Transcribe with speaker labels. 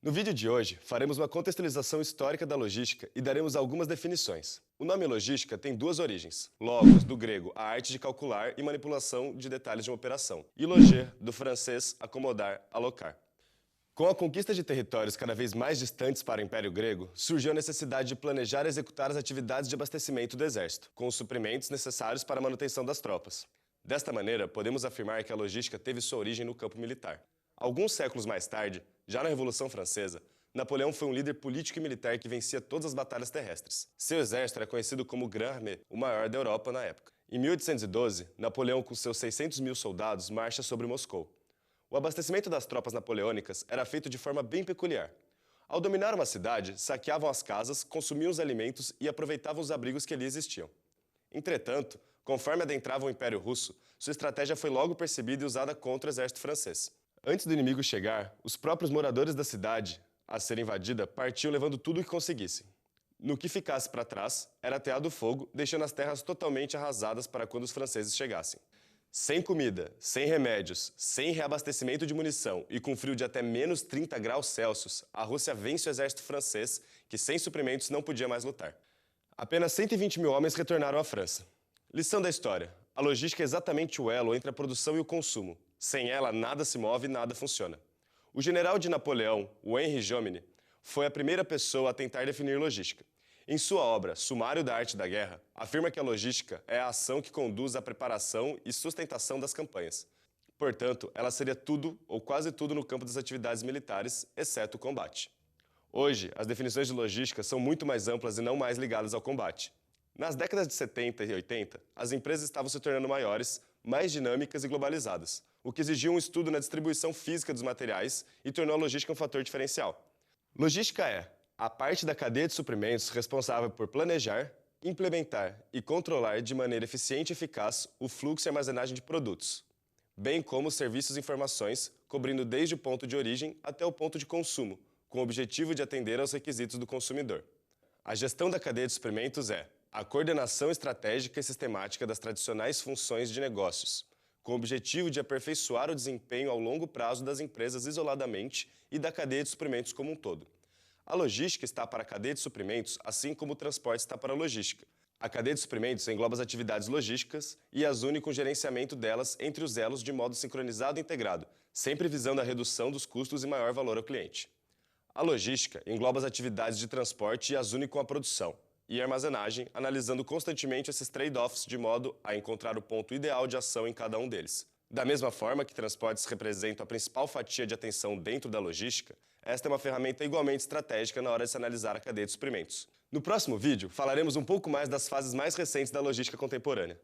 Speaker 1: No vídeo de hoje, faremos uma contextualização histórica da logística e daremos algumas definições. O nome logística tem duas origens. Logos, do grego, a arte de calcular e manipulação de detalhes de uma operação. E loger, do francês, acomodar, alocar. Com a conquista de territórios cada vez mais distantes para o Império Grego, surgiu a necessidade de planejar e executar as atividades de abastecimento do exército, com os suprimentos necessários para a manutenção das tropas. Desta maneira, podemos afirmar que a logística teve sua origem no campo militar. Alguns séculos mais tarde, já na Revolução Francesa, Napoleão foi um líder político e militar que vencia todas as batalhas terrestres. Seu exército era conhecido como Grande Armée, o maior da Europa na época. Em 1812, Napoleão, com seus 600 mil soldados, marcha sobre Moscou. O abastecimento das tropas napoleônicas era feito de forma bem peculiar. Ao dominar uma cidade, saqueavam as casas, consumiam os alimentos e aproveitavam os abrigos que ali existiam. Entretanto, conforme adentrava o Império Russo, sua estratégia foi logo percebida e usada contra o exército francês. Antes do inimigo chegar, os próprios moradores da cidade, a ser invadida, partiam levando tudo o que conseguissem. No que ficasse para trás, era ateado fogo, deixando as terras totalmente arrasadas para quando os franceses chegassem. Sem comida, sem remédios, sem reabastecimento de munição e com frio de até menos 30 graus Celsius, a Rússia vence o exército francês, que sem suprimentos não podia mais lutar. Apenas 120 mil homens retornaram à França. Lição da história: a logística é exatamente o elo entre a produção e o consumo. Sem ela, nada se move e nada funciona. O general de Napoleão, o Henri Jomini, foi a primeira pessoa a tentar definir logística. Em sua obra, Sumário da Arte da Guerra, afirma que a logística é a ação que conduz à preparação e sustentação das campanhas. Portanto, ela seria tudo ou quase tudo no campo das atividades militares, exceto o combate. Hoje, as definições de logística são muito mais amplas e não mais ligadas ao combate. Nas décadas de 70 e 80, as empresas estavam se tornando maiores, mais dinâmicas e globalizadas, o que exigia um estudo na distribuição física dos materiais e tornou a logística um fator diferencial. Logística é a parte da cadeia de suprimentos responsável por planejar, implementar e controlar de maneira eficiente e eficaz o fluxo e armazenagem de produtos, bem como os serviços e informações, cobrindo desde o ponto de origem até o ponto de consumo, com o objetivo de atender aos requisitos do consumidor. A gestão da cadeia de suprimentos é a coordenação estratégica e sistemática das tradicionais funções de negócios, com o objetivo de aperfeiçoar o desempenho ao longo prazo das empresas isoladamente e da cadeia de suprimentos como um todo. A logística está para a cadeia de suprimentos, assim como o transporte está para a logística. A cadeia de suprimentos engloba as atividades logísticas e as une com o gerenciamento delas entre os elos de modo sincronizado e integrado, sempre visando a redução dos custos e maior valor ao cliente. A logística engloba as atividades de transporte e as une com a produção e armazenagem, analisando constantemente esses trade-offs de modo a encontrar o ponto ideal de ação em cada um deles. Da mesma forma que transportes representam a principal fatia de atenção dentro da logística, esta é uma ferramenta igualmente estratégica na hora de se analisar a cadeia de suprimentos. No próximo vídeo, falaremos um pouco mais das fases mais recentes da logística contemporânea.